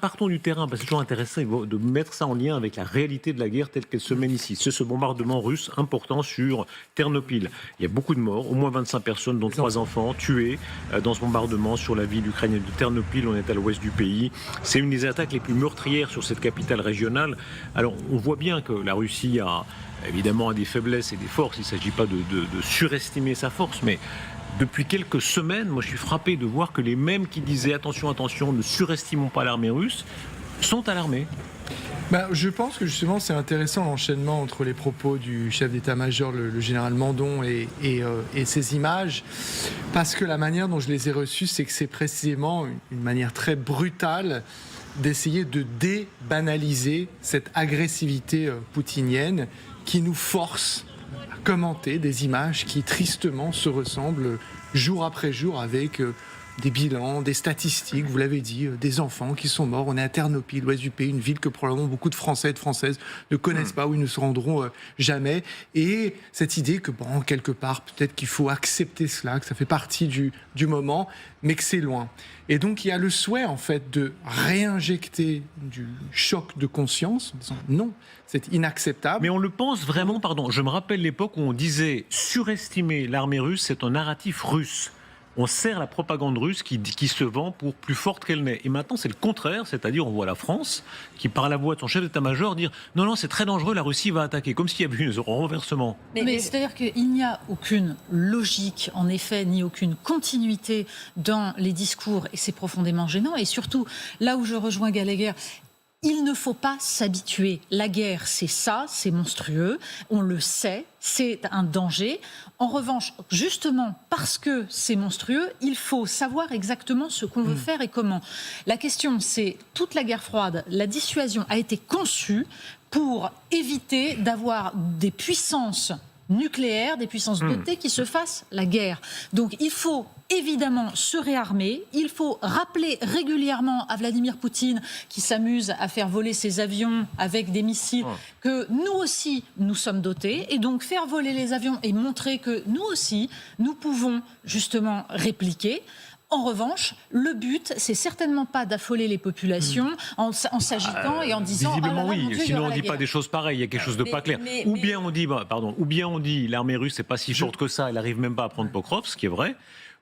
Partons du terrain, parce que c'est toujours intéressant de mettre ça en lien avec la réalité de la guerre telle qu'elle se mène ici. C'est ce bombardement russe important sur Ternopil. Il y a beaucoup de morts, au moins 25 personnes, dont 3 enfants, tués dans ce bombardement sur la ville ukrainienne de Ternopil. On est à l'ouest du pays. C'est une des attaques les plus meurtrières sur cette capitale régionale. Alors, on voit bien que la Russie a évidemment des faiblesses et des forces. Il ne s'agit pas de surestimer sa force, mais depuis quelques semaines, moi je suis frappé de voir que les mêmes qui disaient attention, attention, ne surestimons pas l'armée russe, sont alarmés. Je pense que justement c'est intéressant l'enchaînement entre les propos du chef d'état-major, le général Mandon, et ces images, parce que la manière dont je les ai reçues, c'est que c'est précisément une manière très brutale d'essayer de débanaliser cette agressivité poutinienne qui nous force commenter des images qui tristement se ressemblent jour après jour avec des bilans, des statistiques, vous l'avez dit, des enfants qui sont morts. On est à Ternopil, l'ouest du pays, une ville que probablement beaucoup de Français et de Françaises ne connaissent pas, où ils ne se rendront jamais. Et cette idée que, quelque part, peut-être qu'il faut accepter cela, que ça fait partie du moment, mais que c'est loin. Et donc, il y a le souhait, en fait, de réinjecter du choc de conscience, en disant non, c'est inacceptable. Mais on le pense vraiment, pardon, je me rappelle l'époque où on disait surestimer l'armée russe, c'est un narratif russe. On sert la propagande russe qui se vend pour plus forte qu'elle n'est. Et maintenant, c'est le contraire, c'est-à-dire on voit la France qui, par la voix de son chef d'état-major, dire « Non, c'est très dangereux, la Russie va attaquer », comme s'il y avait eu un renversement. Mais c'est-à-dire qu'il n'y a aucune logique, en effet, ni aucune continuité dans les discours, et c'est profondément gênant. Et surtout, là où je rejoins Gallagher, il ne faut pas s'habituer. La guerre, c'est ça, c'est monstrueux, on le sait, c'est un danger. En revanche, justement, parce que c'est monstrueux, il faut savoir exactement ce qu'on veut faire et comment. La question, c'est, toute la guerre froide, la dissuasion a été conçue pour éviter d'avoir des puissances nucléaires, des puissances dotées qui se fassent la guerre. Donc il faut évidemment se réarmer, il faut rappeler régulièrement à Vladimir Poutine, qui s'amuse à faire voler ses avions avec des missiles, que nous aussi nous sommes dotés, et donc faire voler les avions et montrer que nous aussi nous pouvons justement répliquer. En revanche, le but, c'est certainement pas d'affoler les populations en s'agitant et en disant... Visiblement mon oui, Dieu, sinon on ne dit guerre. pas des choses pareilles, il y a quelque chose de pas clair. Ou bien on dit l'armée russe n'est pas si forte que ça, elle n'arrive même pas à prendre Pokrovsk, ce qui est vrai.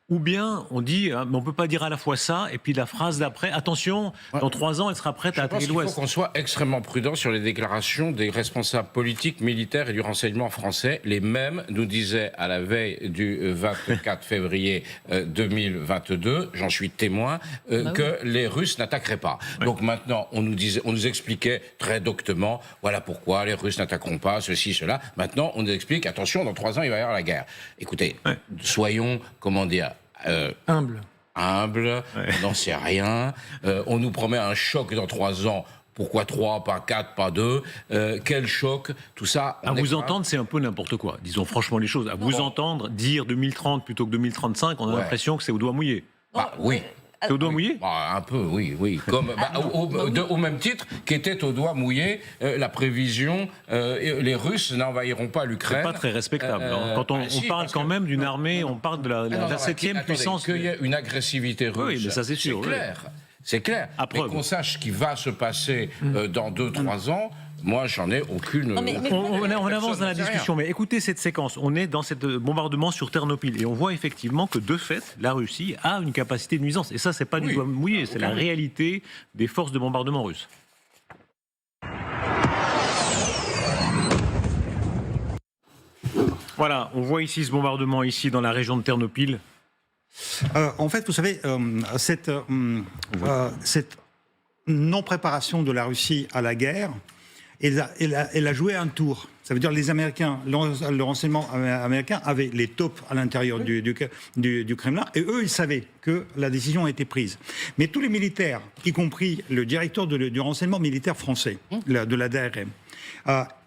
Ou bien on dit, mais on ne peut pas dire à la fois ça, et puis la phrase d'après, attention, dans 3 ans, elle sera prête à attaquer l'Ouest. Il faut qu'on soit extrêmement prudent sur les déclarations des responsables politiques, militaires et du renseignement français. Les mêmes nous disaient à la veille du 24 février 2022, j'en suis témoin, que les Russes n'attaqueraient pas. Ouais. Donc maintenant, on nous expliquait très doctement, voilà pourquoi les Russes n'attaqueront pas, ceci, cela. Maintenant, on nous explique, attention, dans 3 ans, il va y avoir la guerre. Écoutez, soyons, comment dire... humble, on n'en sait rien, on nous promet un choc dans 3 ans, pourquoi 3, pas 4, pas 2, quel choc, tout ça... À vous entendre, c'est un peu n'importe quoi, disons franchement les choses, à vous entendre dire 2030 plutôt que 2035, on a l'impression que c'est au doigt mouillé. Oui. C'est au doigt mouillé ? Un peu, oui. Comme, au même titre qu'était au doigt mouillé la prévision, les Russes n'envahiront pas l'Ukraine. C'est pas très respectable. Quand on parle quand même d'une armée, on parle de la 7e puissance. Qu'il y ait une agressivité russe, oui, mais ça, c'est sûr, clair. C'est clair. Mais qu'on sache ce qui va se passer dans 2-3 ans, moi, j'en ai aucune... On avance dans la discussion, mais écoutez cette séquence. On est dans ce bombardement sur Ternopil et on voit effectivement que, de fait, la Russie a une capacité de nuisance. Et ça, c'est pas du doigt mouillé, c'est la réalité des forces de bombardement russes. Voilà, on voit ici ce bombardement ici dans la région de Ternopil. En fait, vous savez, cette non-préparation de la Russie à la guerre, elle a joué un tour. Ça veut dire les Américains, le renseignement américain avait les taupes à l'intérieur du Kremlin, et eux, ils savaient que la décision a été prise. Mais tous les militaires, y compris le directeur du renseignement militaire français, de la DRM,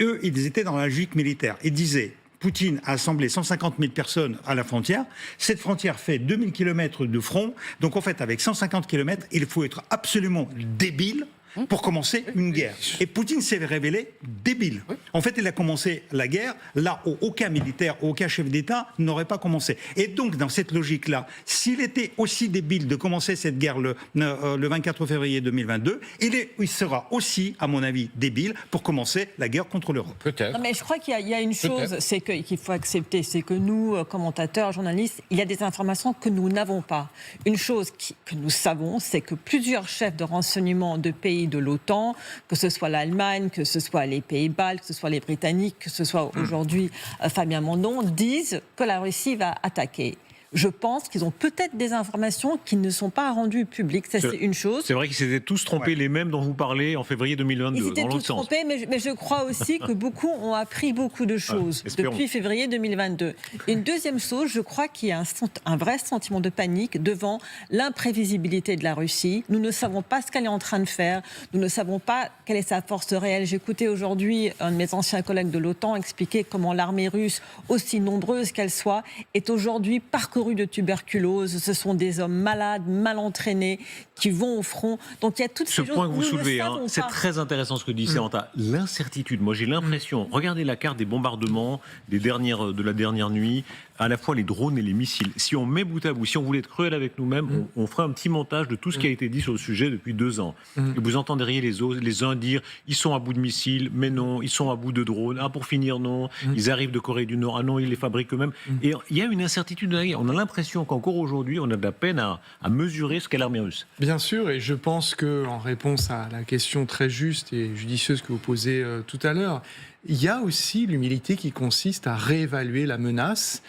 eux, ils étaient dans la logique militaire. Ils disaient, Poutine a assemblé 150 000 personnes à la frontière. Cette frontière fait 2000 km de front. Donc, en fait, avec 150 km, il faut être absolument débile pour commencer une guerre. Et Poutine s'est révélé débile. En fait, il a commencé la guerre là où aucun militaire, aucun chef d'État n'aurait pas commencé. Et donc, dans cette logique-là, s'il était aussi débile de commencer cette guerre le 24 février 2022, il sera aussi, à mon avis, débile pour commencer la guerre contre l'Europe. Peut-être. Non, mais je crois qu'il y a une chose, c'est qu'il faut accepter, c'est que nous, commentateurs, journalistes, il y a des informations que nous n'avons pas. Une chose que nous savons, c'est que plusieurs chefs de renseignement de pays de l'OTAN, que ce soit l'Allemagne, que ce soit les Pays-Bas, que ce soit les Britanniques, que ce soit aujourd'hui Fabien Mandon, disent que la Russie va attaquer. Je pense qu'ils ont peut-être des informations qui ne sont pas rendues publiques. Ça, c'est une chose. C'est vrai qu'ils s'étaient tous trompés, les mêmes dont vous parlez en février 2022. Ils étaient tous trompés, mais je crois aussi que beaucoup ont appris beaucoup de choses depuis février 2022. Et une deuxième chose, je crois qu'il y a un vrai sentiment de panique devant l'imprévisibilité de la Russie. Nous ne savons pas ce qu'elle est en train de faire. Nous ne savons pas quelle est sa force réelle. J'écoutais aujourd'hui un de mes anciens collègues de l'OTAN expliquer comment l'armée russe, aussi nombreuse qu'elle soit, est aujourd'hui parcourue de tuberculose. Ce sont des hommes malades, mal entraînés, qui vont au front. Donc il y a toutes ces choses. Ce point que vous soulevez, c'est très intéressant ce que dit Samantha. L'incertitude. Moi, j'ai l'impression. Regardez la carte des bombardements de la dernière nuit. À la fois les drones et les missiles. Si on met bout à bout, si on voulait être cruel avec nous-mêmes, on ferait un petit montage de tout ce qui a été dit sur le sujet depuis 2 ans. Et vous entendriez les uns dire ils sont à bout de missiles, mais non, ils sont à bout de drones. Ah, pour finir, non. Ils arrivent de Corée du Nord. Ah non, ils les fabriquent eux-mêmes. Et il y a une incertitude de la guerre. On a l'impression qu'encore aujourd'hui, on a de la peine à mesurer ce qu'est l'armée russe. Bien sûr, et je pense qu'en réponse à la question très juste et judicieuse que vous posez tout à l'heure, il y a aussi l'humilité qui consiste à réévaluer la menace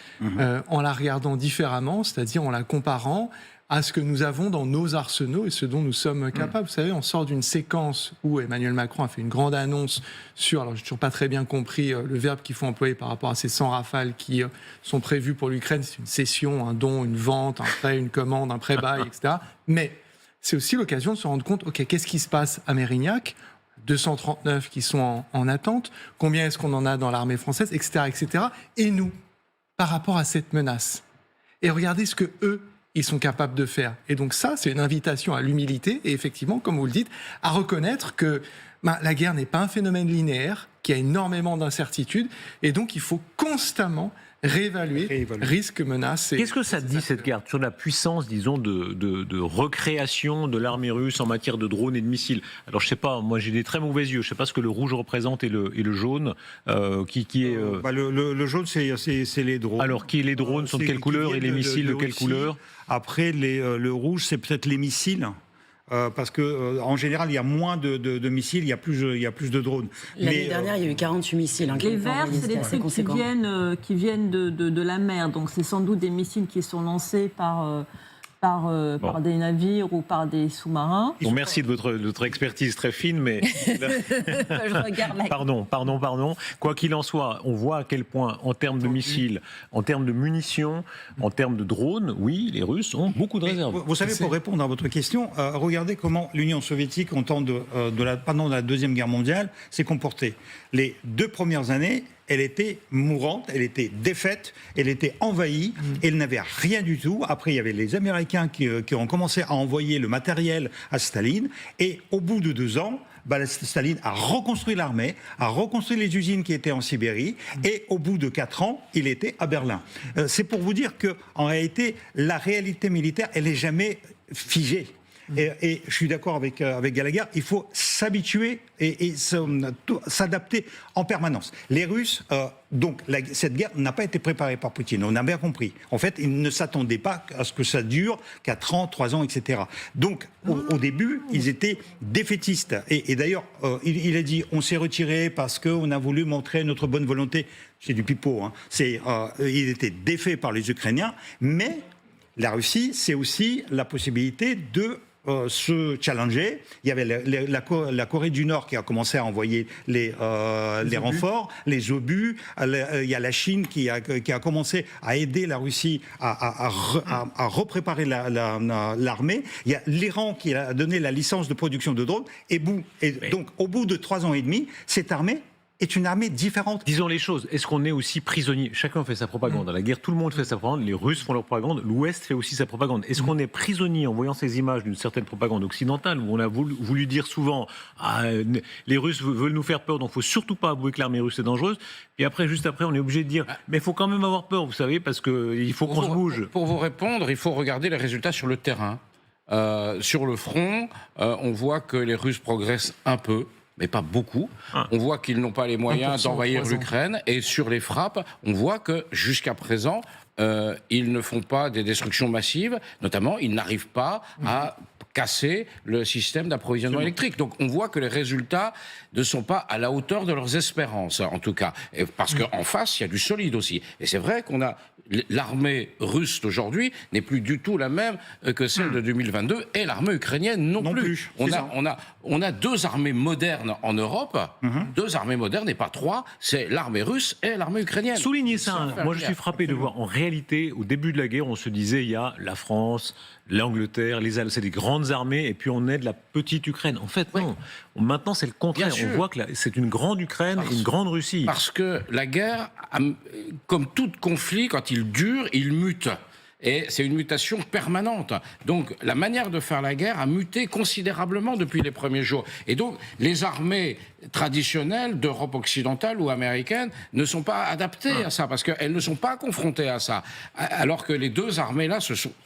en la regardant différemment, c'est-à-dire en la comparant à ce que nous avons dans nos arsenaux et ce dont nous sommes capables. Vous savez, on sort d'une séquence où Emmanuel Macron a fait une grande annonce sur, alors j'ai toujours pas très bien compris le verbe qu'il faut employer par rapport à ces 100 rafales qui sont prévues pour l'Ukraine. C'est une cession, un don, une vente, un prêt, une commande, un prêt-bail, etc. Mais c'est aussi l'occasion de se rendre compte, OK, qu'est-ce qui se passe à Mérignac ? 239 qui sont en attente, combien est-ce qu'on en a dans l'armée française, etc., etc. Et nous, par rapport à cette menace. Et regardez ce que eux, ils sont capables de faire. Et donc ça, c'est une invitation à l'humilité et effectivement, comme vous le dites, à reconnaître que la guerre n'est pas un phénomène linéaire, qu'il y a énormément d'incertitudes, et donc il faut constamment réévaluer risque, menace. Qu'est-ce que ça dit cette carte sur la puissance, disons, de recréation de l'armée russe en matière de drones et de missiles? Alors je sais pas, moi j'ai des très mauvais yeux, je sais pas ce que le rouge représente et le jaune, qui est. Le jaune c'est les drones. Alors les drones sont de quelle couleur et les missiles de quelle couleur? Après le rouge c'est peut-être les missiles. Parce que en général, il y a moins de missiles, il y a plus de drones. L'année dernière, il y a eu 48 missiles. Les verts, c'est des trucs qui viennent de la mer. Donc, c'est sans doute des missiles qui sont lancés par des navires ou par des sous-marins. Bon, merci de votre expertise très fine, mais... Je regarde la... Pardon. Quoi qu'il en soit, on voit à quel point, en termes de missiles, en termes de munitions, en termes de drones, oui, les Russes ont beaucoup de réserves. Vous savez, pour répondre à votre question, regardez comment l'Union soviétique, pendant la Deuxième Guerre mondiale, s'est comportée. Les 2 premières années, elle était mourante, elle était défaite, elle était envahie, elle n'avait rien du tout. Après, il y avait les Américains qui ont commencé à envoyer le matériel à Staline. Et au bout de 2 ans, Staline a reconstruit l'armée, a reconstruit les usines qui étaient en Sibérie. Et au bout de 4 ans, il était à Berlin. C'est pour vous dire qu'en réalité, la réalité militaire, elle n'est jamais figée. Et je suis d'accord avec Gallagher, il faut s'habituer et s'adapter en permanence. Les Russes, cette guerre n'a pas été préparée par Poutine, on a bien compris. En fait, ils ne s'attendaient pas à ce que ça dure 4 ans, 3 ans, etc. Donc, au début, ils étaient défaitistes. Et d'ailleurs, il a dit, on s'est retiré parce qu'on a voulu montrer notre bonne volonté. C'est du pipeau, hein. Il était défait par les Ukrainiens, mais la Russie, c'est aussi la possibilité de se challenger. Il y avait la Corée du Nord qui a commencé à envoyer les renforts, les obus. Il y a la Chine qui a commencé à aider la Russie à repréparer l'armée. Il y a l'Iran qui a donné la licence de production de drones. Et donc, au bout de 3 ans et demi, cette armée est une armée différente. Disons les choses, est-ce qu'on est aussi prisonnier? Chacun fait sa propagande. À la guerre, tout le monde fait sa propagande. Les Russes font leur propagande. L'Ouest fait aussi sa propagande. Est-ce qu'on est prisonnier en voyant ces images d'une certaine propagande occidentale où on a voulu dire souvent les Russes veulent nous faire peur, donc il ne faut surtout pas avouer que l'armée russe est dangereuse. Puis après, juste après, on est obligé de dire mais il faut quand même avoir peur, vous savez, parce qu'il faut qu'on se bouge. Pour vous répondre, il faut regarder les résultats sur le terrain. Sur le front, on voit que les Russes progressent un peu, mais pas beaucoup. On voit qu'ils n'ont pas les moyens d'envahir l'Ukraine. Et sur les frappes, on voit que jusqu'à présent, ils ne font pas des destructions massives. Notamment, ils n'arrivent pas à casser le système d'approvisionnement électrique. Donc on voit que les résultats ne sont pas à la hauteur de leurs espérances, en tout cas. Et parce qu'en face, il y a du solide aussi. Et c'est vrai qu'on a... L'armée russe d'aujourd'hui n'est plus du tout la même que celle de 2022 et l'armée ukrainienne non plus. On a deux armées modernes en Europe, deux armées modernes et pas trois, c'est l'armée russe et l'armée ukrainienne. Soulignez ça, moi je suis frappé de voir, en réalité, au début de la guerre, on se disait, il y a la France, l'Angleterre, les Alliés, c'est des grandes armées, et puis on aide la petite Ukraine. En fait, non. Maintenant, c'est le contraire. On voit que c'est une grande Ukraine et une grande Russie. Parce que la guerre, comme tout conflit, quand il dure, il mute. Et c'est une mutation permanente. Donc la manière de faire la guerre a muté considérablement depuis les premiers jours. Et donc les armées traditionnelles d'Europe occidentale ou américaine ne sont pas adaptées à ça, parce qu'elles ne sont pas confrontées à ça. Alors que les deux armées-là,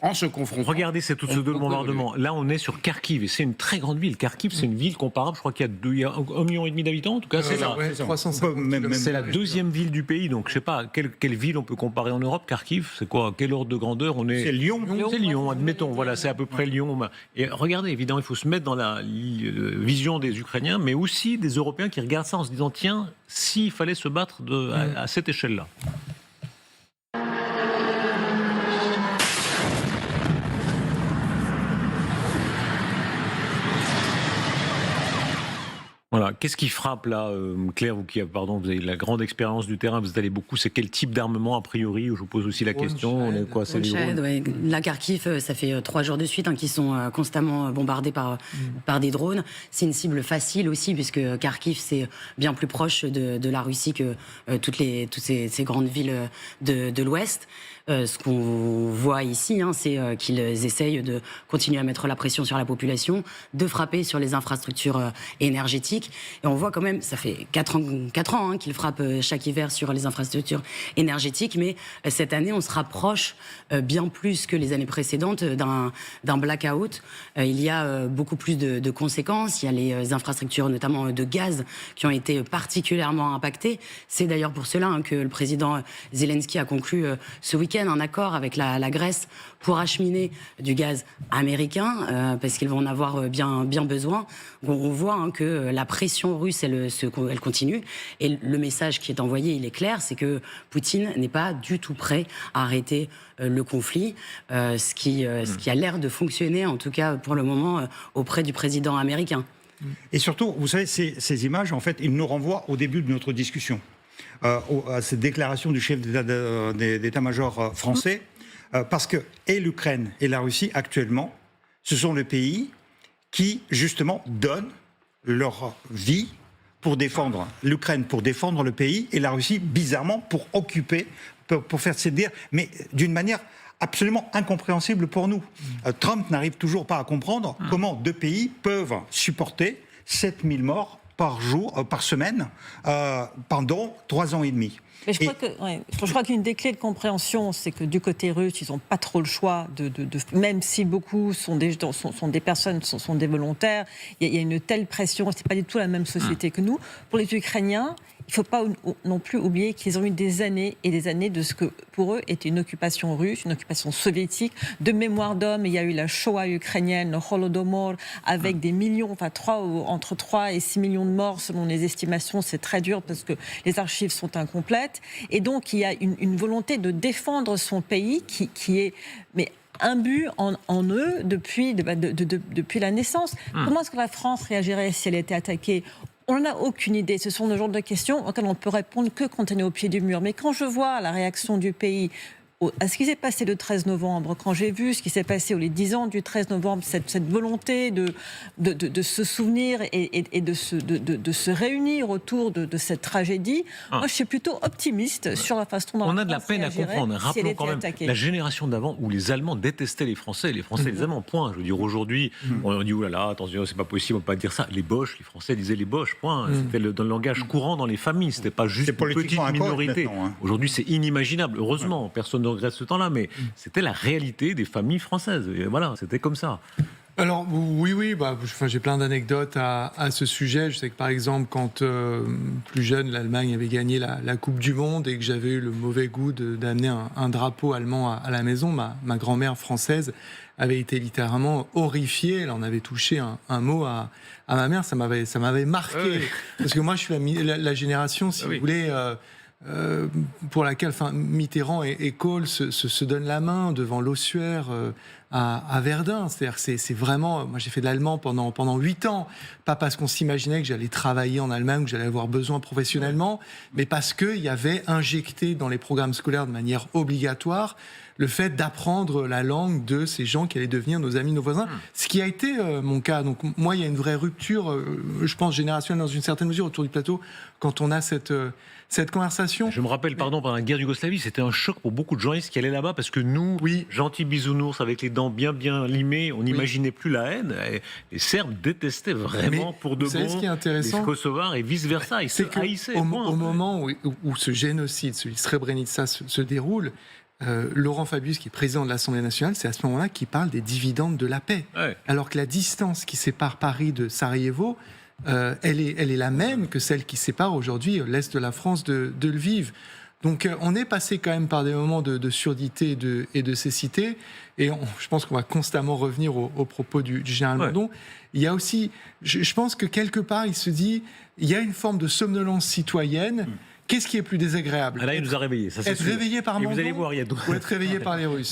en se confrontant... Regardez ce bombardement. Là, on est sur Kharkiv, et c'est une très grande ville. Kharkiv, c'est une ville comparable, je crois qu'il y a 1,5 million d'habitants, en tout cas. C'est la deuxième ville du pays, donc je ne sais pas, quelle ville on peut comparer en Europe. Kharkiv, c'est quoi? Quel ordre de grandeur? C'est Lyon. C'est Lyon, admettons. Voilà, c'est à peu près Lyon. Et regardez, évidemment, il faut se mettre dans la vision des Ukrainiens, mais aussi des Européens qui regardent ça en se disant tiens, s'il fallait se battre à cette échelle-là. Voilà. Qu'est-ce qui frappe là, Claire, vous qui vous avez la grande expérience du terrain, vous êtes allé beaucoup, c'est quel type d'armement a priori? Je vous pose aussi la question. C'est les drones. La Kharkiv, ça fait 3 jours de suite qu'ils sont constamment bombardés par des drones. C'est une cible facile aussi, puisque Kharkiv, c'est bien plus proche de la Russie que toutes ces grandes villes de l'Ouest. Ce qu'on voit ici, c'est qu'ils essayent de continuer à mettre la pression sur la population, de frapper sur les infrastructures énergétiques. Et on voit quand même, ça fait 4 ans qu'ils frappent chaque hiver sur les infrastructures énergétiques, mais cette année, on se rapproche bien plus que les années précédentes d'un blackout. Il y a beaucoup plus de conséquences. Il y a les infrastructures, notamment de gaz, qui ont été particulièrement impactées. C'est d'ailleurs pour cela que le président Zelensky a conclu ce week-end un accord avec la Grèce pour acheminer du gaz américain, parce qu'ils vont en avoir bien besoin. On voit que la pression russe, elle continue. Et le message qui est envoyé, il est clair, c'est que Poutine n'est pas du tout prêt à arrêter le conflit, ce qui a l'air de fonctionner, en tout cas pour le moment, auprès du président américain. Et surtout, vous savez, ces images, en fait, ils nous renvoient au début de notre discussion. À cette déclaration du chef d'état-major français, parce que et l'Ukraine et la Russie, actuellement, ce sont les pays qui, justement, donnent leur vie pour défendre l'Ukraine, pour défendre le pays, et la Russie, bizarrement, pour occuper, pour faire céder, mais d'une manière absolument incompréhensible pour nous. Trump n'arrive toujours pas à comprendre comment 2 pays peuvent supporter 7000 morts par jour, par semaine, pendant 3 ans et demi. Mais je crois qu'une des clés de compréhension, c'est que du côté russe, ils n'ont pas trop le choix, même si beaucoup sont des personnes, sont des volontaires, il y a une telle pression, ce n'est pas du tout la même société que nous. Pour les Ukrainiens, il ne faut pas non plus oublier qu'ils ont eu des années et des années de ce que pour eux était une occupation russe, une occupation soviétique. De mémoire d'homme, il y a eu la Shoah ukrainienne, le Holodomor, avec des millions, entre 3 et 6 millions de morts selon les estimations. C'est très dur parce que les archives sont incomplètes. Et donc il y a une volonté de défendre son pays qui est... Mais imbu en eux depuis la naissance. Comment est-ce que la France réagirait si elle était attaquée ? On n'a aucune idée. Ce sont le genre de questions auxquelles on peut répondre que quand on est au pied du mur. Mais quand je vois la réaction du pays, à ce qui s'est passé le 13 novembre, quand j'ai vu ce qui s'est passé les 10 ans du 13 novembre, cette volonté de se souvenir et de se réunir autour de cette tragédie, moi je suis plutôt optimiste sur la façon dont on a de la peine à comprendre. Rappelons quand même attaquée. la génération d'avant où les Allemands détestaient les Français les Allemands, point. Je veux dire, aujourd'hui, on dit, oulala, attention, c'est pas possible, on peut pas dire ça. Les Boches, les Français disaient les Boches, point. C'était dans le langage courant dans les familles, c'était pas juste une petite minorité. Aujourd'hui, c'est inimaginable. Heureusement, personne ne regrette ce temps-là, mais c'était la réalité des familles françaises. Et voilà, c'était comme ça. Alors oui, j'ai plein d'anecdotes à ce sujet. Je sais que par exemple, quand plus jeune, l'Allemagne avait gagné la Coupe du Monde et que j'avais eu le mauvais goût d'amener un drapeau allemand à la maison, ma grand-mère française avait été littéralement horrifiée. Elle en avait touché un mot à ma mère. Ça m'avait marqué. Parce que moi, je suis la génération, si vous voulez... pour laquelle Mitterrand et Kohl se donnent la main devant l'ossuaire à Verdun. C'est-à-dire que c'est vraiment... Moi, j'ai fait de l'allemand pendant 8 ans. Pas parce qu'on s'imaginait que j'allais travailler en Allemagne, que j'allais avoir besoin professionnellement, mais parce qu'il y avait injecté dans les programmes scolaires de manière obligatoire le fait d'apprendre la langue de ces gens qui allaient devenir nos amis, nos voisins. Ce qui a été mon cas. Donc moi, il y a une vraie rupture, je pense, générationnelle dans une certaine mesure autour du plateau, quand on a cette conversation. Je me rappelle, pendant la guerre Yougoslavie, c'était un choc pour beaucoup de journalistes qui allaient là-bas, parce que nous, gentils bisounours avec les dents bien limées, on n'imaginait plus la haine. Et les Serbes détestaient vraiment pour de bon les Kosovars et vice-versa. Ils se haïssaient. Au moment où ce génocide, celui de Srebrenica, se déroule, Laurent Fabius, qui est président de l'Assemblée nationale, c'est à ce moment-là qu'il parle des dividendes de la paix. Ouais. Alors que la distance qui sépare Paris de Sarajevo, elle est la même que celle qui sépare aujourd'hui l'Est de la France de Lviv. Donc on est passé quand même par des moments de surdité et de cécité, et je pense qu'on va constamment revenir aux propos du général Mandon. Il y a aussi, je pense que quelque part, il se dit, il y a une forme de somnolence citoyenne. Qu'est-ce qui est plus désagréable ? Là, il nous a réveillés. Ça, être réveillé par Mandon vous allez voir, il y a ou être réveillé par les Russes.